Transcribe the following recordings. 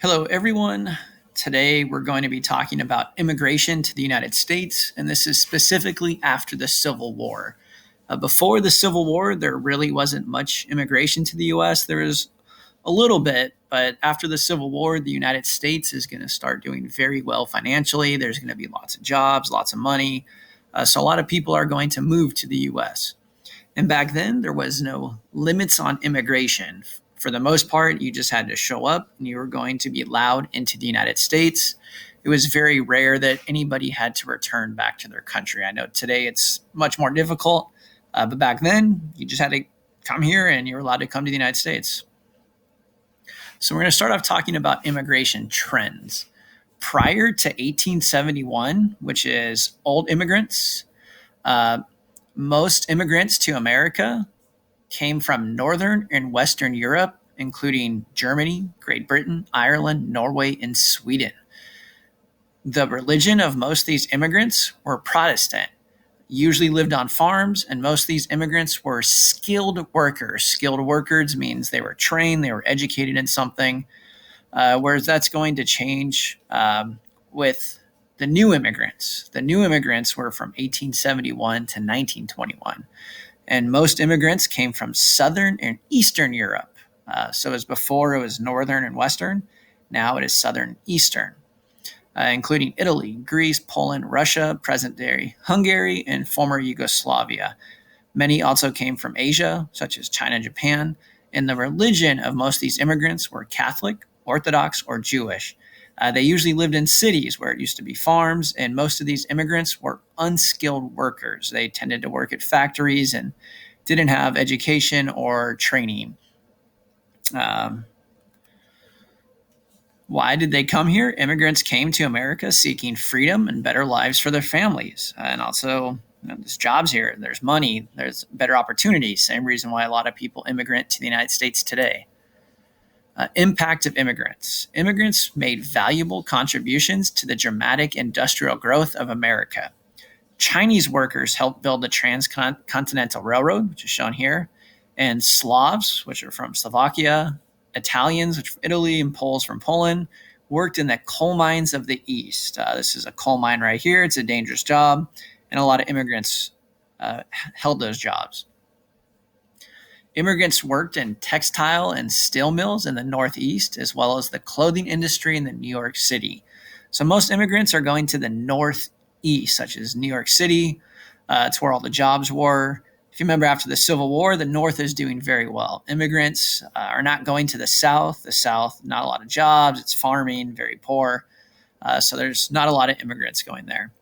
Hello, everyone. Today we're going to be talking about immigration to the United States, and this is specifically after the Civil War. Before the Civil War, there really wasn't much immigration to the US. There was a little bit, but after the Civil War, the United States is going to start doing very well financially. There's going to be lots of jobs, lots of money. So a lot of people are going to move to the US. And back then, there was no limits on immigration. For the most part, you just had to show up and you were going to be allowed into the United States. It was very rare that anybody had to return back to their country. I know today it's much more difficult, but back then, you just had to come here and you were allowed to come to the United States. So, we're going to start off talking about immigration trends. Prior to 1871, which is old immigrants, uh, most immigrants to America came from Northern and Western Europe, including Germany, Great Britain, Ireland, Norway, and Sweden. The religion of most of these immigrants were Protestant, usually lived on farms, and most of these immigrants were skilled workers. Skilled workers means they were trained, they were educated in something, whereas that's going to change with the new immigrants. The new immigrants were from 1871 to 1921. And most immigrants came from Southern and Eastern Europe. So as before, it was Northern and Western. Now it is Southern and Eastern, including Italy, Greece, Poland, Russia, present-day Hungary, and former Yugoslavia. Many also came from Asia, such as China and Japan. And the religion of most of these immigrants were Catholic, Orthodox, or Jewish. They usually lived in cities where it used to be farms, and most of these immigrants were unskilled workers. They tended to work at factories and didn't have education or training. Why did they come here? Immigrants came to America seeking freedom and better lives for their families. And also, there's jobs here, there's money, there's better opportunities. Same reason why a lot of people immigrate to the United States today. Impact of immigrants. Immigrants made valuable contributions to the dramatic industrial growth of America. Chinese workers helped build the Transcontinental Railroad, which is shown here, and Slavs, which are from Slovakia, Italians, which are from Italy, and Poles from Poland, worked in the coal mines of the East. This is a coal mine right here. It's a dangerous job, and a lot of immigrants held those jobs. Immigrants worked in textile and steel mills in the Northeast, as well as the clothing industry in the New York City. So most immigrants are going to the Northeast, such as New York City. It's where all the jobs were. If you remember, after the Civil War, the North is doing very well. Immigrants are not going to the South. The South, not a lot of jobs. It's farming, very poor. So there's not a lot of immigrants going there.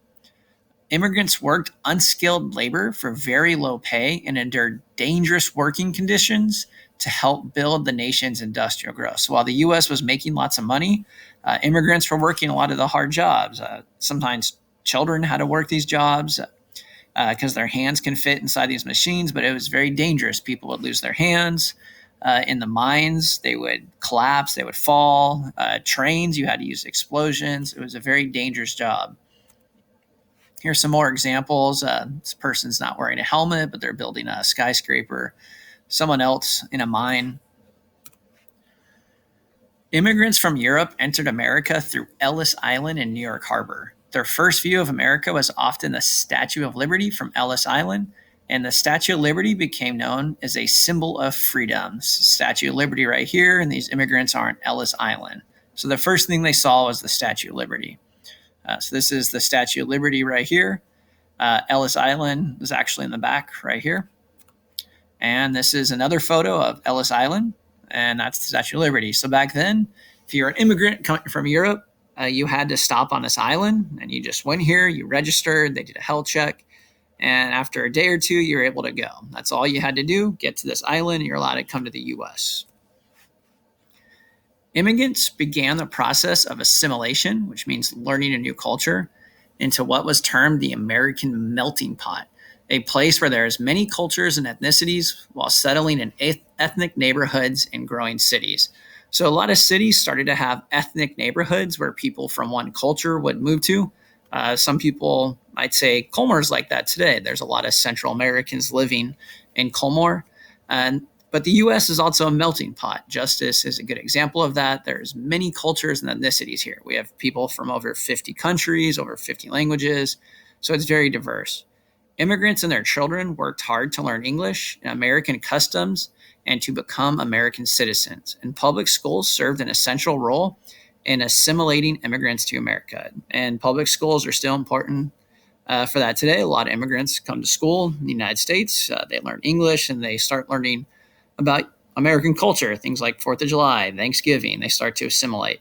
Immigrants worked unskilled labor for very low pay and endured dangerous working conditions to help build the nation's industrial growth. So while the U.S. was making lots of money, immigrants were working a lot of the hard jobs. Sometimes children had to work these jobs because their hands can fit inside these machines, but it was very dangerous. People would lose their hands. In the mines, they would collapse, they would fall. Trains, you had to use explosions. It was a very dangerous job. Here's some more examples. This person's not wearing a helmet, but they're building a skyscraper. Someone else in a mine. Immigrants from Europe entered America through Ellis Island in New York Harbor. Their first view of America was often the Statue of Liberty from Ellis Island, and the Statue of Liberty became known as a symbol of freedom. Statue of Liberty right here, and these immigrants are on Ellis Island. So the first thing they saw was the Statue of Liberty. So this is the Statue of Liberty right here. Ellis Island is actually in the back right here. And this is another photo of Ellis Island, and that's the Statue of Liberty. So back then, if you're an immigrant coming from Europe, you had to stop on this island, and you just went here, you registered, they did a health check, and after a day or two, you're able to go. That's all you had to do, get to this island, and you're allowed to come to the U.S. Immigrants began the process of assimilation, which means learning a new culture, into what was termed the American melting pot, a place where there's many cultures and ethnicities while settling in ethnic neighborhoods and growing cities. So a lot of cities started to have ethnic neighborhoods where people from one culture would move to. Some people might say Colmore's like that today. There's a lot of Central Americans living in Colmore. But But the U.S. is also a melting pot. Justice is a good example of that. There's many cultures and ethnicities here. We have people from over 50 countries, over 50 languages, so it's very diverse. Immigrants and their children worked hard to learn English and American customs and to become American citizens. And public schools served an essential role in assimilating immigrants to America. And public schools are still important for that today. A lot of immigrants come to school in the United States. They learn English and they start learning about American culture, things like 4th of July, Thanksgiving. They start to assimilate.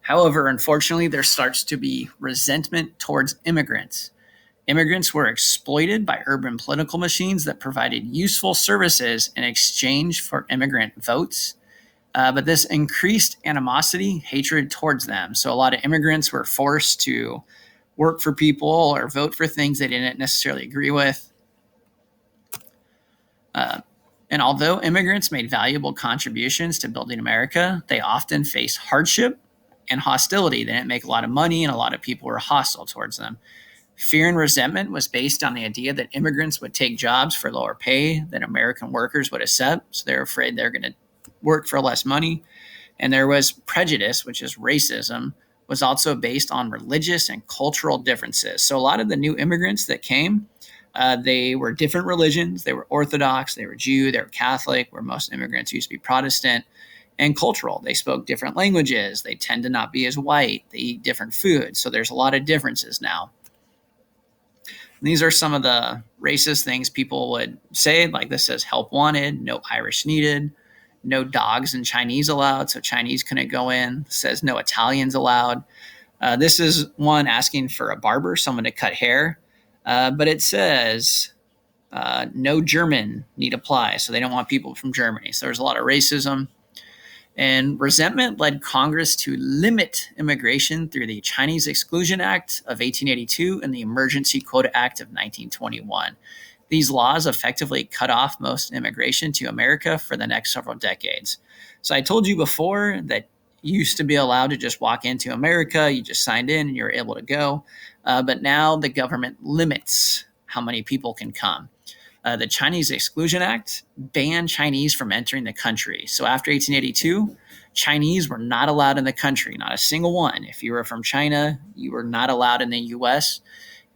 However, unfortunately, there starts to be resentment towards immigrants. Immigrants were exploited by urban political machines that provided useful services in exchange for immigrant votes. But this increased animosity, hatred towards them. So a lot of immigrants were forced to work for people or vote for things they didn't necessarily agree with. And although immigrants made valuable contributions to building America, they often faced hardship and hostility. They didn't make a lot of money, and a lot of people were hostile towards them. Fear and resentment was based on the idea that immigrants would take jobs for lower pay than American workers would accept. So they're afraid they're going to work for less money. And there was prejudice, which is racism, was also based on religious and cultural differences. So a lot of the new immigrants that came, they were different religions. They were Orthodox, they were Jew, they were Catholic, where most immigrants used to be Protestant, and cultural. They spoke different languages. They tend to not be as white. They eat different food. So there's a lot of differences now. And these are some of the racist things people would say, like this says help wanted, no Irish needed, no dogs and Chinese allowed. So Chinese couldn't go in. It says no Italians allowed. This is one asking for a barber, someone to cut hair. But it says no German need apply. So they don't want people from Germany. So there's a lot of racism. And resentment led Congress to limit immigration through the Chinese Exclusion Act of 1882 and the Emergency Quota Act of 1921. These laws effectively cut off most immigration to America for the next several decades. So I told you before that you used to be allowed to just walk into America. You just signed in and you were able to go. But now the government limits how many people can come. The Chinese Exclusion Act banned Chinese from entering the country. So after 1882, Chinese were not allowed in the country, not a single one. If you were from China, you were not allowed in the U.S.,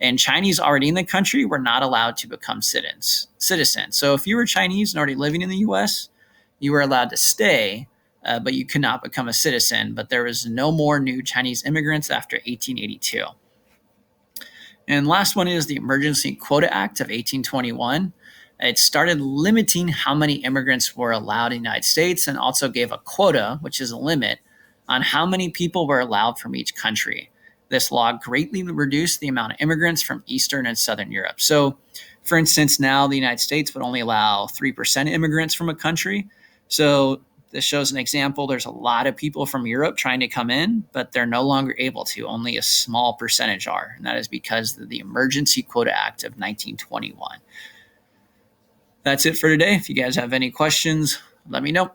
and Chinese already in the country were not allowed to become citizens. So if you were Chinese and already living in the U.S., you were allowed to stay, but you could not become a citizen. But there was no more new Chinese immigrants after 1882. And last one is the Emergency Quota Act of 1821. It started limiting how many immigrants were allowed in the United States and also gave a quota, which is a limit, on how many people were allowed from each country. This law greatly reduced the amount of immigrants from Eastern and Southern Europe. So, for instance, now the United States would only allow 3% immigrants from a country. So this shows an example. There's a lot of people from Europe trying to come in, but they're no longer able to. Only a small percentage are, and that is because of the Emergency Quota Act of 1921. That's it for today. If you guys have any questions, let me know.